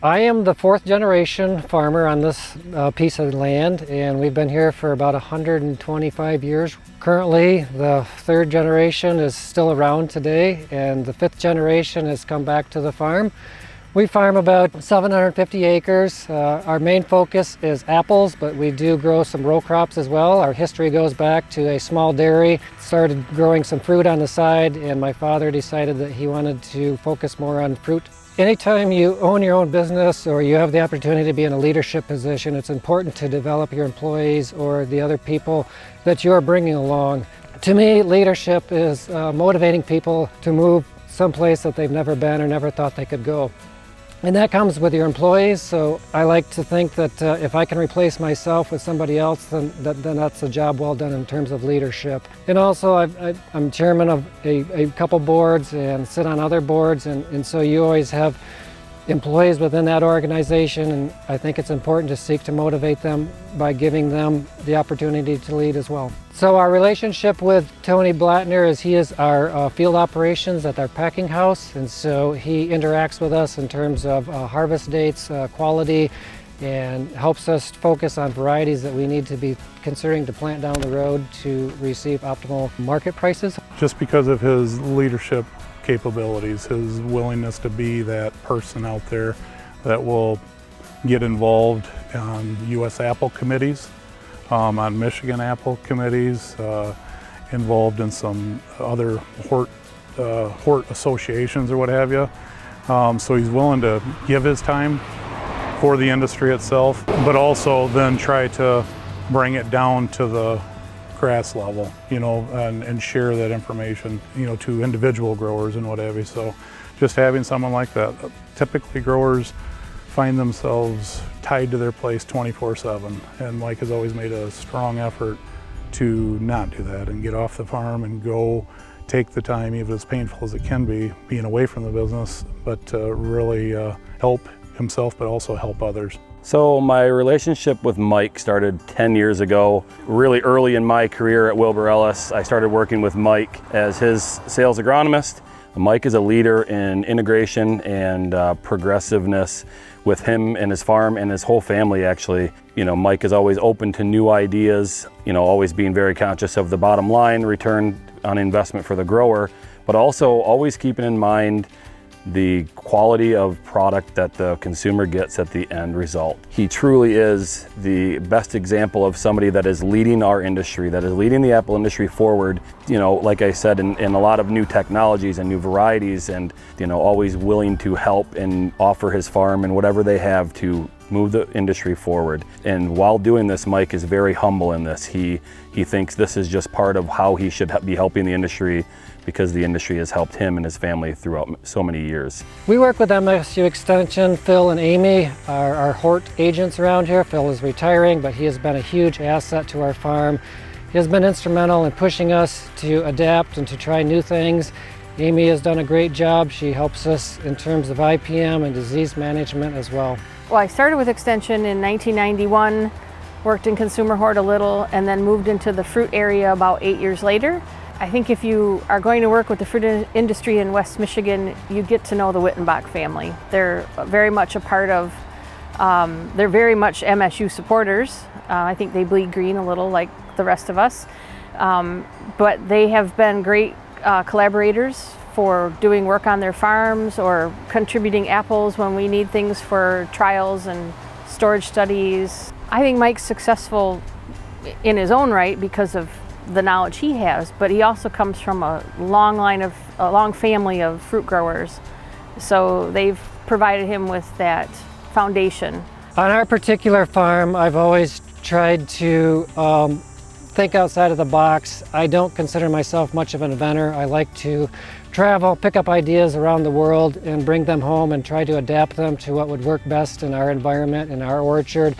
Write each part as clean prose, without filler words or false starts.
I am the fourth generation farmer on this piece of land, and we've been here for about 125 years. Currently, the third generation is still around today, and the fifth generation has come back to the farm. We farm about 750 acres. Our main focus is apples, but we do grow some row crops as well. Our history goes back to a small dairy, started growing some fruit on the side, and my father decided that he wanted to focus more on fruit. Anytime you own your own business or you have the opportunity to be in a leadership position, it's important to develop your employees or the other people that you're bringing along. To me, leadership is motivating people to move someplace that they've never been or never thought they could go. And that comes with your employees, so I like to think that if I can replace myself with somebody else, then that's a job well done in terms of leadership. And also, I'm chairman of a couple boards and sit on other boards, and so you always have employees within that organization, and I think it's important to seek to motivate them by giving them the opportunity to lead as well. So our relationship with Tony Blattner is he is our field operations at our packing house, and so he interacts with us in terms of harvest dates, quality, and helps us focus on varieties that we need to be considering to plant down the road to receive optimal market prices. Just because of his leadership capabilities, his willingness to be that person out there that will get involved on U.S. apple committees, on Michigan apple committees, involved in some other hort associations or what have you. So he's willing to give his time for the industry itself, but also then try to bring it down to the grass level, and share that information, to individual growers and what have you. So just having someone like that. Typically growers find themselves tied to their place 24/7, and Mike has always made a strong effort to not do that and get off the farm and go take the time, even as painful as it can be, being away from the business, but to really help himself but also help others. So my relationship with Mike started 10 years ago. Really early in my career at Wilbur Ellis, I started working with Mike as his sales agronomist. Mike is a leader in integration and progressiveness with him and his farm and his whole family, actually. Mike is always open to new ideas, always being very conscious of the bottom line, return on investment for the grower, but also always keeping in mind the quality of product that the consumer gets at the end result. He truly is the best example of somebody that is leading our industry, that is leading the apple industry forward, like I said, in a lot of new technologies and new varieties, and always willing to help and offer his farm and whatever they have to move the industry forward. And while doing this, Mike is very humble in this. He thinks this is just part of how he should be helping the industry, because the industry has helped him and his family throughout so many years. We work with MSU Extension. Phil and Amy are our hort agents around here. Phil is retiring, but he has been a huge asset to our farm. He has been instrumental in pushing us to adapt and to try new things. Amy has done a great job. She helps us in terms of IPM and disease management as well. Well, I started with Extension in 1991, worked in consumer hort a little, and then moved into the fruit area about 8 years later. I think if you are going to work with the fruit industry in West Michigan, you get to know the Wittenbach family. They're very much a part of, they're very much MSU supporters. I think they bleed green a little like the rest of us. But they have been great collaborators for doing work on their farms or contributing apples when we need things for trials and storage studies. I think Mike's successful in his own right because of the knowledge he has, but he also comes from a long family of fruit growers. So they've provided him with that foundation. On our particular farm, I've always tried to think outside of the box. I don't consider myself much of an inventor. I like to travel, pick up ideas around the world and bring them home and try to adapt them to what would work best in our environment, in our orchard.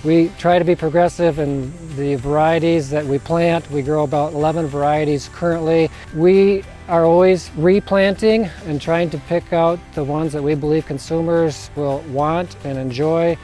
We try to be progressive in the varieties that we plant. We grow about 11 varieties currently. We are always replanting and trying to pick out the ones that we believe consumers will want and enjoy.